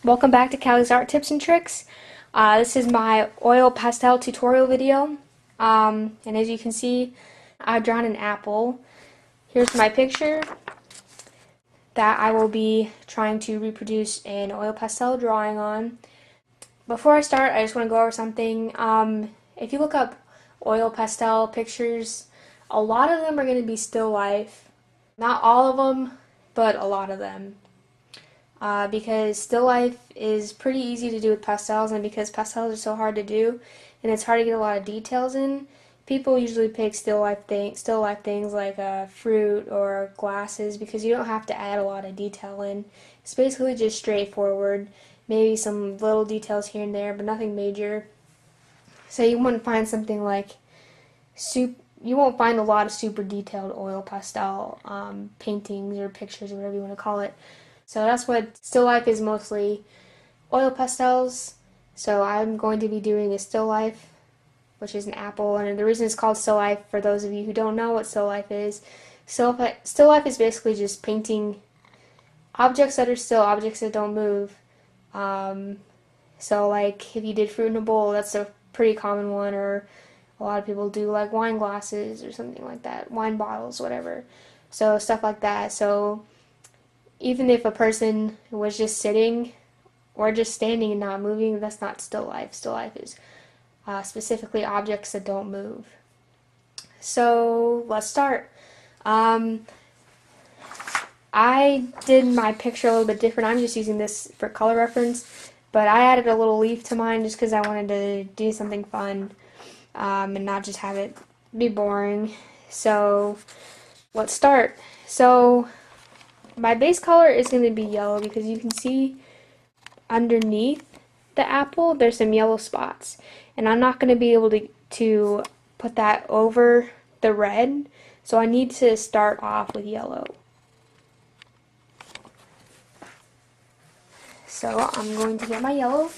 Welcome back to Callie's Art Tips and Tricks. This is my oil pastel tutorial video. And as you can see, I've drawn an apple. Here's my picture that I will be trying to reproduce an oil pastel drawing on. Before I start, I just want to go over something. If you look up oil pastel pictures, a lot of them are going to be still life. Not all of them, but a lot of them. Because still life is pretty easy to do with pastels, and because pastels are so hard to do and it's hard to get a lot of details in, people usually pick still life things like fruit or glasses because you don't have to add a lot of detail in. It's basically just straightforward, maybe some little details here and there, but nothing major. So you wouldn't find something like you won't find a lot of super detailed oil pastel paintings or pictures or whatever you want to call it. So that's what still life is, mostly oil pastels. So I'm going to be doing a still life, which is an apple, and the reason it's called still life, for those of you who don't know what still life is, still life is basically just painting objects that are still, objects that don't move. So like if you did fruit in a bowl, that's a pretty common one, or a lot of people do like wine glasses or something like that, wine bottles, whatever. So stuff like that. So even if a person was just sitting or just standing and not moving, that's not still life. Still life is specifically objects that don't move. So let's start. I did my picture a little bit different. I'm just using this for color reference, but I added a little leaf to mine just because I wanted to do something fun and not just have it be boring. So let's start. So my base color is going to be yellow because you can see underneath the apple there's some yellow spots, and I'm not going to be able to put that over the red, so I need to start off with yellow. So I'm going to get my yellow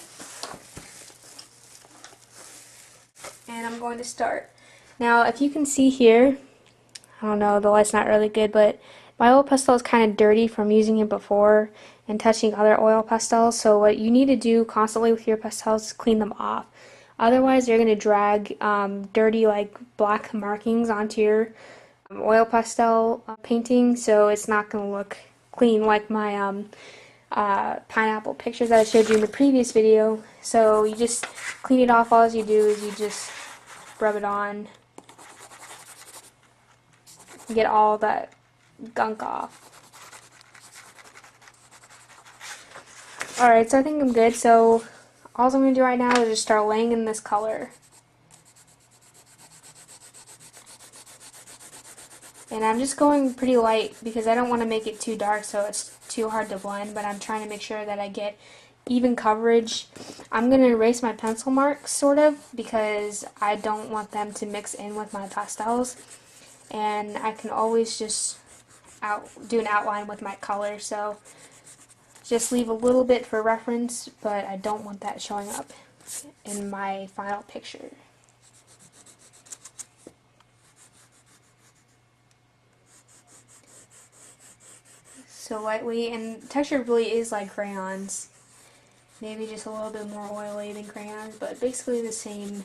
and I'm going to start. Now if you can see here, I don't know, the light's not really good, but my oil pastel is kind of dirty from using it before and touching other oil pastels, so what you need to do constantly with your pastels is clean them off. Otherwise, they're going to drag dirty, like black markings onto your oil pastel painting, so it's not going to look clean like my pineapple pictures that I showed you in the previous video. So you just clean it off. All you do is you just rub it on, get all that gunk off. Alright, so I think I'm good. So all I'm going to do right now is just start laying in this color. And I'm just going pretty light because I don't want to make it too dark so it's too hard to blend, but I'm trying to make sure that I get even coverage. I'm going to erase my pencil marks, sort of, because I don't want them to mix in with my pastels. And I can always just do an outline with my color, so just leave a little bit for reference, but I don't want that showing up in my final picture. So lightly, and texture really is like crayons. Maybe just a little bit more oily than crayons, but basically the same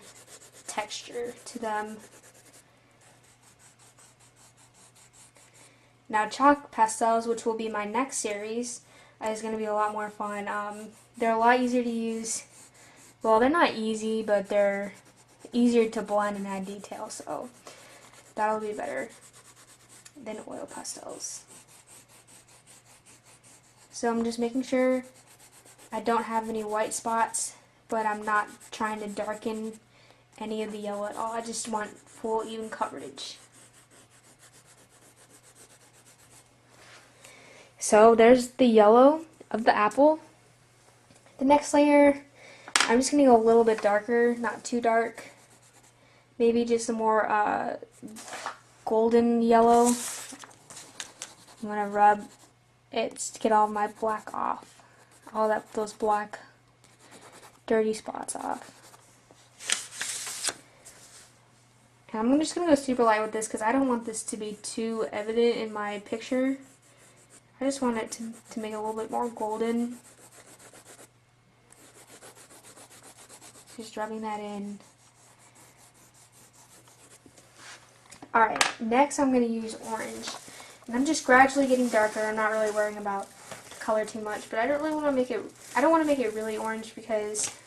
texture to them. Now chalk pastels, which will be my next series, is going to be a lot more fun. They're a lot easier to use. Well, they're not easy, but they're easier to blend and add detail, so that'll be better than oil pastels. So I'm just making sure I don't have any white spots, but I'm not trying to darken any of the yellow at all. I just want full even coverage. So there's the yellow of the apple. The next layer, I'm just going to go a little bit darker, not too dark. Maybe just a more golden yellow. I'm going to rub it to get all my black off. All those black dirty spots off. And I'm just going to go super light with this because I don't want this to be too evident in my picture. I just want it to make it a little bit more golden. Just rubbing that in. Alright, next I'm going to use orange. And I'm just gradually getting darker. I'm not really worrying about the color too much, but I don't really want to make it, I don't want to make it really orange because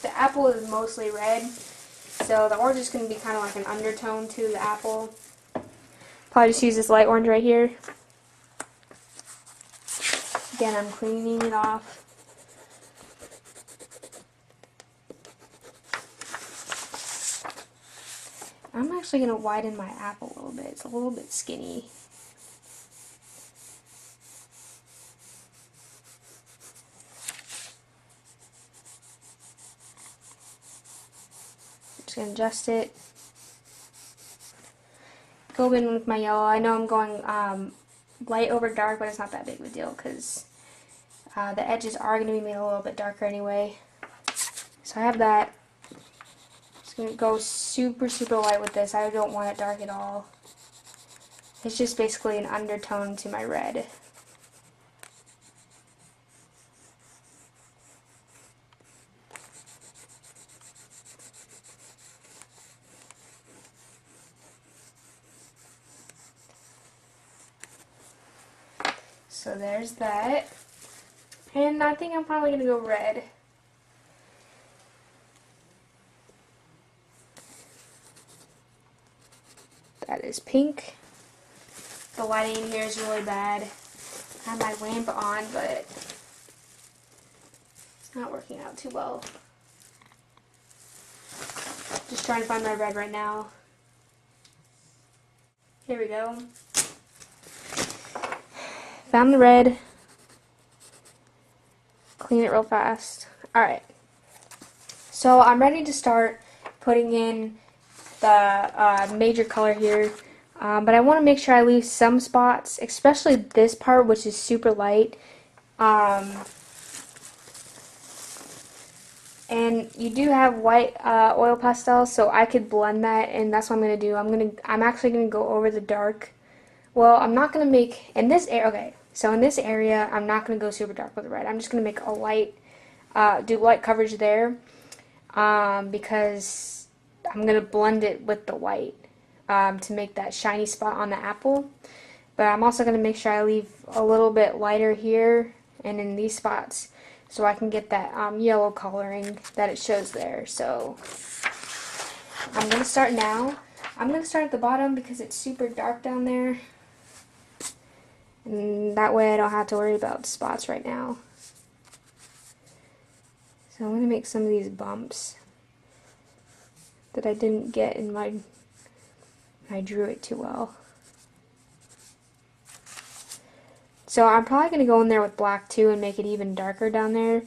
the apple is mostly red. So the orange is going to be kind of like an undertone to the apple. Probably just use this light orange right here. Again, I'm cleaning it off. I'm actually going to widen my apple a little bit. It's a little bit skinny. Just going to adjust it. Go in with my yellow. I know I'm going light over dark, but it's not that big of a deal because the edges are going to be made a little bit darker anyway. So I have that. Just going to go super, super light with this. I don't want it dark at all. It's just basically an undertone to my red. So there's that. And I think I'm probably going to go red. That is pink. The lighting in here is really bad. I have my lamp on, but it's not working out too well. Just trying to find my red right now. Here we go. Found the red. Clean it real fast. Alright. So I'm ready to start putting in the major color here. But I want to make sure I leave some spots, especially this part, which is super light. And you do have white oil pastel, so I could blend that, and that's what I'm gonna do. I'm actually gonna go over the dark. Well, I'm not gonna make in this area. Okay, so in this area, I'm not gonna go super dark with the red. I'm just gonna make a light, do light coverage there, because I'm gonna blend it with the white to make that shiny spot on the apple. But I'm also gonna make sure I leave a little bit lighter here and in these spots, so I can get that yellow coloring that it shows there. So I'm going to start now. I'm going to start at the bottom because it's super dark down there. And that way I don't have to worry about spots right now. So I'm going to make some of these bumps that I didn't get in I drew it too well. So I'm probably going to go in there with black too and make it even darker down there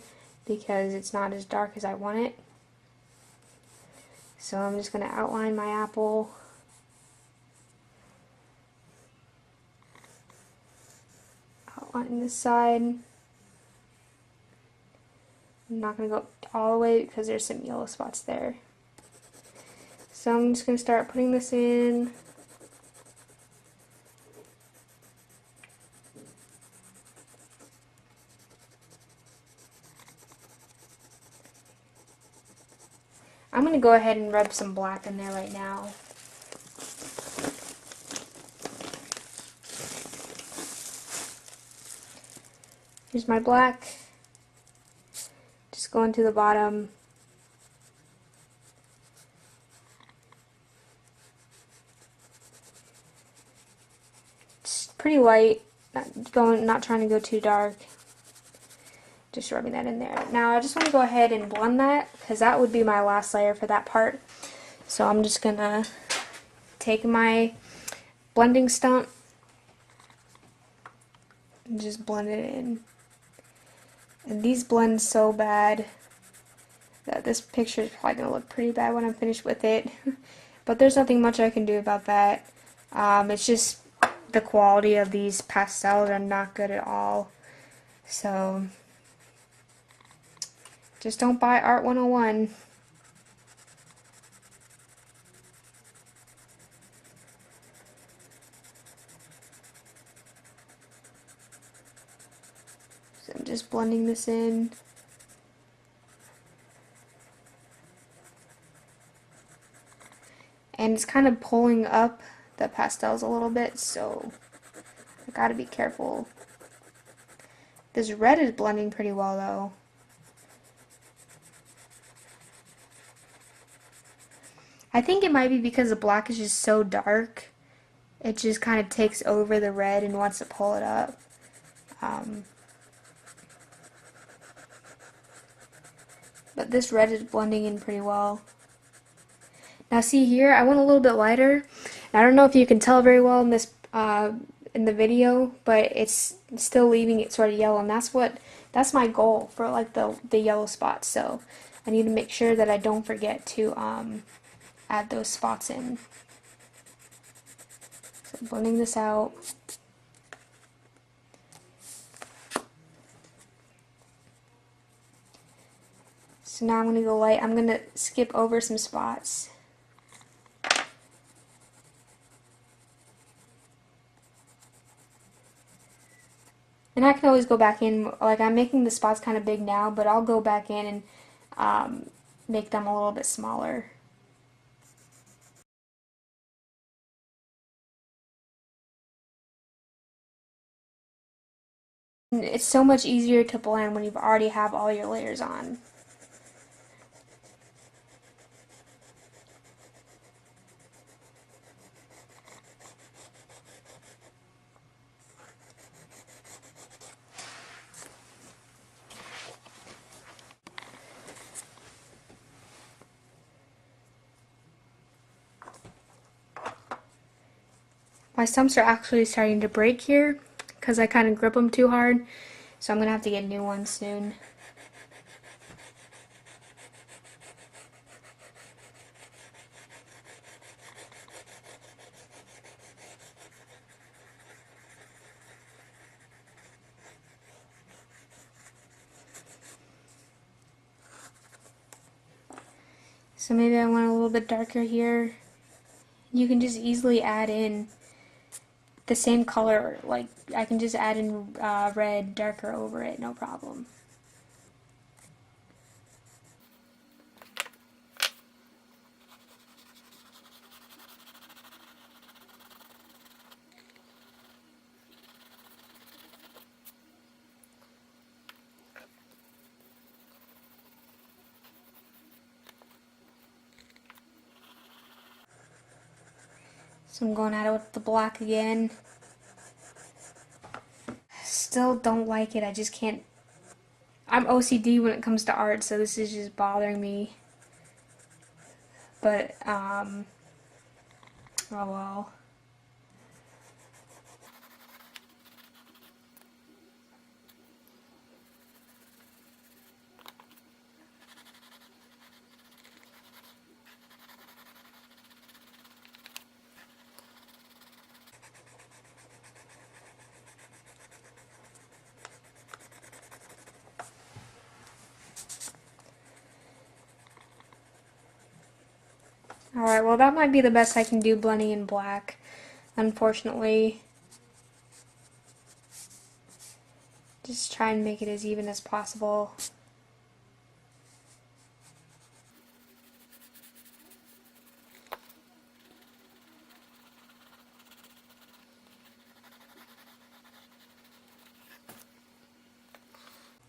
because it's not as dark as I want it. So I'm just going to outline my apple. Outline this side. I'm not going to go all the way because there's some yellow spots there. So I'm just going to start putting this in. I'm going to go ahead and rub some black in there right now. Here's my black. Just going to the bottom. It's pretty light, not trying to go too dark. Just rubbing that in there. Now I just want to go ahead and blend that because that would be my last layer for that part. So I'm just gonna take my blending stump and just blend it in. And these blend so bad that this picture is probably gonna look pretty bad when I'm finished with it. But there's nothing much I can do about that. It's just the quality of these pastels are not good at all. So just don't buy Art 101. So I'm just blending this in. and it's kind of pulling up the pastels a little bit, so I gotta be careful. This red is blending pretty well though. I think it might be because the black is just so dark. It just kind of takes over the red and wants to pull it up. But this red is blending in pretty well. Now see here, I went a little bit lighter. I don't know if you can tell very well in this in the video, but it's still leaving it sort of yellow, and that's my goal for like the yellow spots. So I need to make sure that I don't forget to add those spots in. So blending this out. So now I'm going to go light. I'm going to skip over some spots. And I can always go back in, like I'm making the spots kind of big now, but I'll go back in and make them a little bit smaller. And it's so much easier to blend when you've already have all your layers on. My stumps are actually starting to break here because I kind of grip them too hard, so I'm going to have to get new ones soon. So maybe I want a little bit darker here. You can just easily add in the same color, like I can just add in red darker over it, no problem. So I'm going at it with the black again. Still don't like it, I just can't. I'm OCD when it comes to art, so this is just bothering me. But, oh well. Alright, well that might be the best I can do blending in black, unfortunately. Just try and make it as even as possible.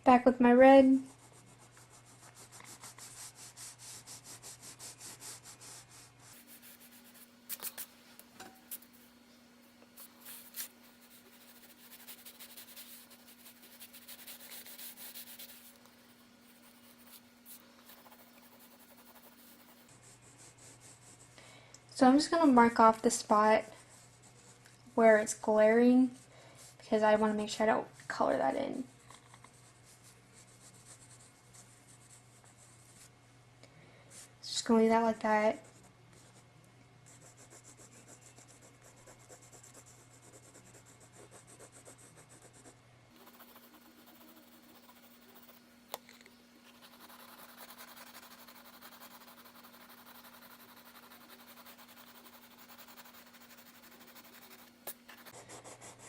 Back with my red. So I'm just going to mark off the spot where it's glaring because I want to make sure I don't color that in. Just going to leave that like that.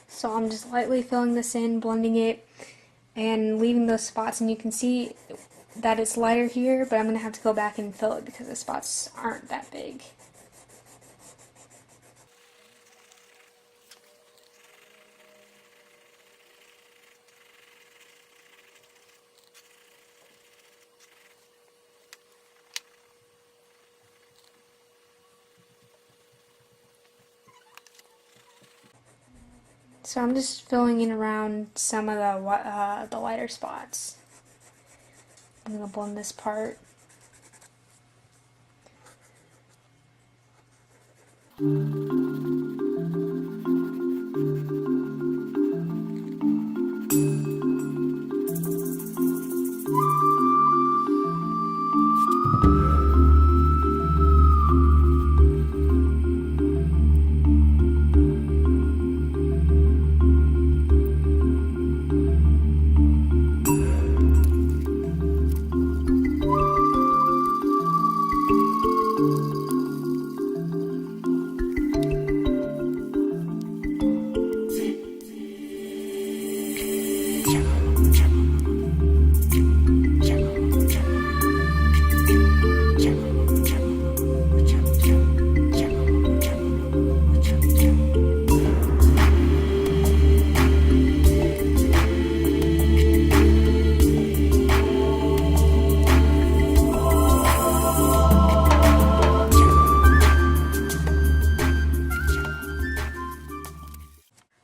So I'm just lightly filling this in, blending it, and leaving those spots, and you can see that it's lighter here, but I'm going to have to go back and fill it because the spots aren't that big. So I'm just filling in around some of the lighter spots. I'm gonna blend this part.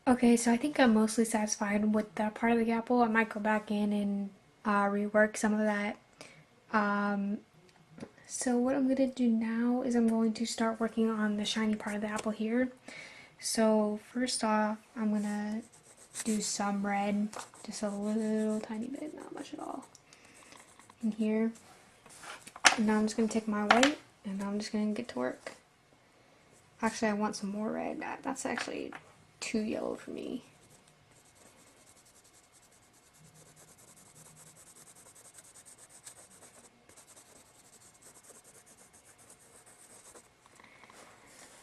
Okay, so I think I'm mostly satisfied with that part of the apple. I might go back in and rework some of that. Um, so what I'm gonna do now is I'm going to start working on the shiny part of the apple here. So first off, I'm gonna do some red, just a little tiny bit, not much at all, in here. And now I'm just gonna take my white and I'm just gonna get to work. Actually, I want some more red. That's actually too yellow for me.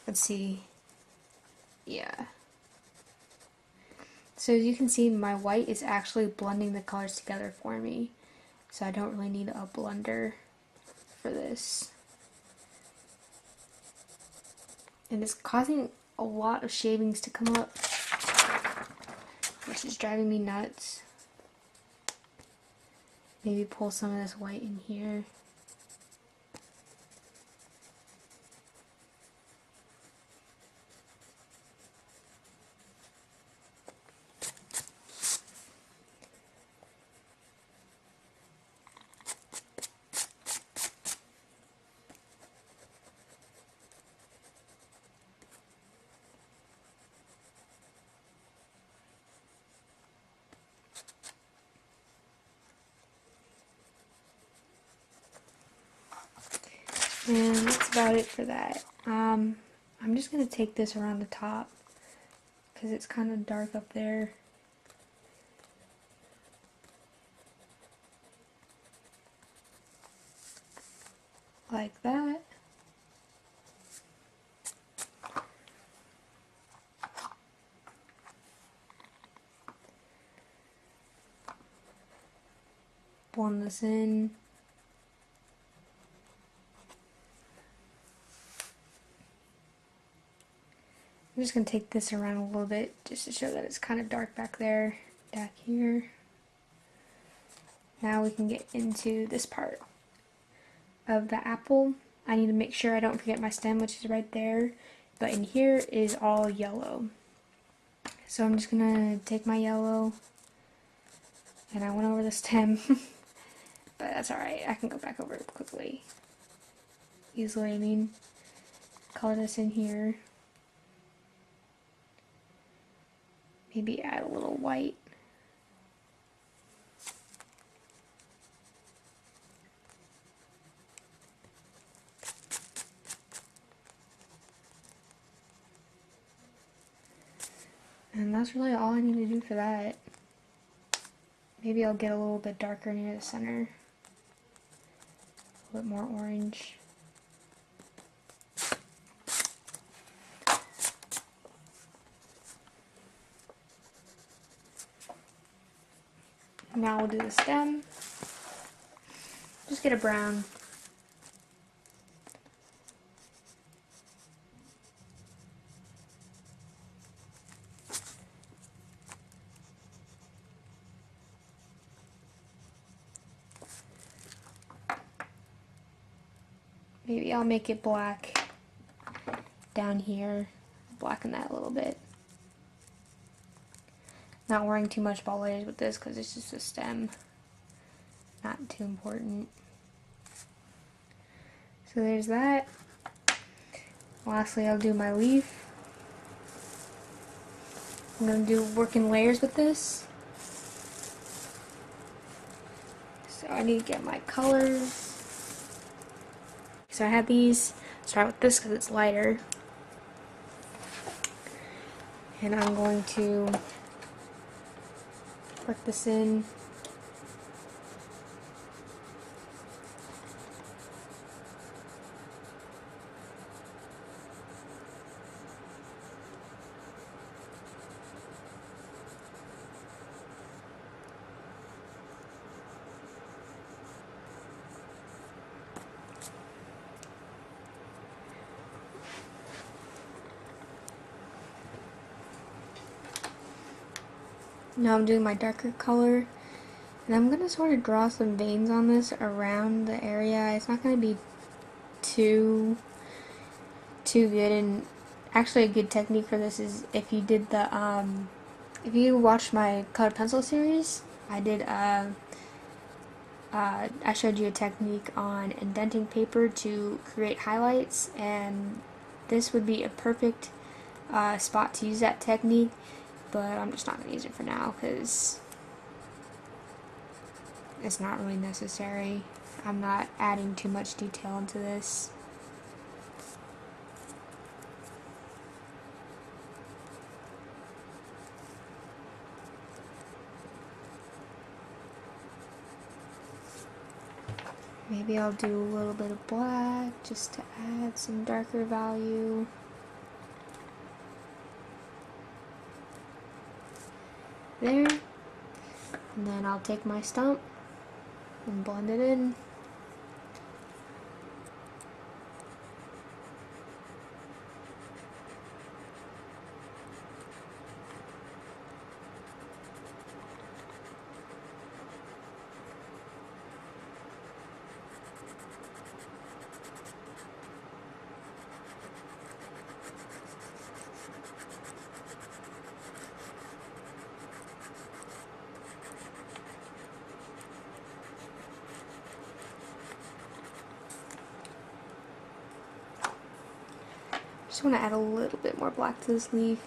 Let's see. Yeah. So as you can see, my white is actually blending the colors together for me. So I don't really need a blender for this. And it's causing a lot of shavings to come up, which is driving me nuts. Maybe pull some of this white in here. And that's about it for that. I'm just going to take this around the top because it's kind of dark up there. Like that. Blend this in. I'm just going to take this around a little bit just to show that it's kind of dark back there, back here. Now we can get into this part of the apple. I need to make sure I don't forget my stem, which is right there, but in here is all yellow. So I'm just going to take my yellow, and I went over the stem, but that's alright, I can go back over it quickly. Easily, I mean. Color this in here. Maybe add a little white. And that's really all I need to do for that. Maybe I'll get a little bit darker near the center. A little bit more orange. Now we'll do the stem. Just get a brown. Maybe I'll make it black down here. Blacken that a little bit. Not worrying too much about layers with this because it's just a stem. Not too important. So there's that. Lastly, I'll do my leaf. I'm going to work in layers with this. So I need to get my colors. So I have these. Start with this because it's lighter. And I'm going to work this in. Now I'm doing my darker color, and I'm going to sort of draw some veins on this around the area. It's not going to be too good, and actually a good technique for this is if you did the if you watched my colored pencil series, I showed you a technique on indenting paper to create highlights, and this would be a perfect spot to use that technique. But I'm just not going to use it for now because it's not really necessary. I'm not adding too much detail into this. Maybe I'll do a little bit of black just to add some darker value. There. And then I'll take my stump and blend it in. Just want to add a little bit more black to this leaf.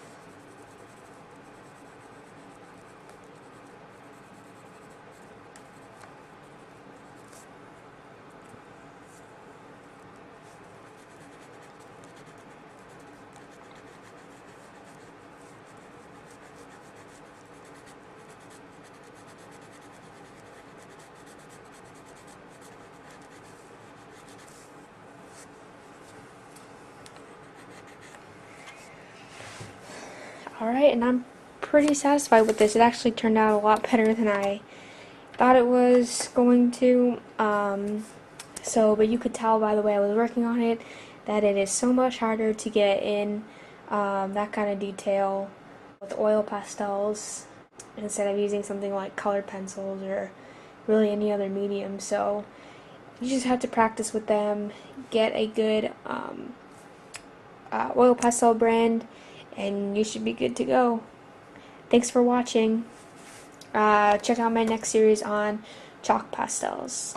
Alright, and I'm pretty satisfied with this. It actually turned out a lot better than I thought it was going to. But you could tell by the way I was working on it that it is so much harder to get in that kind of detail with oil pastels instead of using something like colored pencils or really any other medium. So you just have to practice with them, get a good oil pastel brand, and you should be good to go. Thanks for watching. Check out my next series on chalk pastels.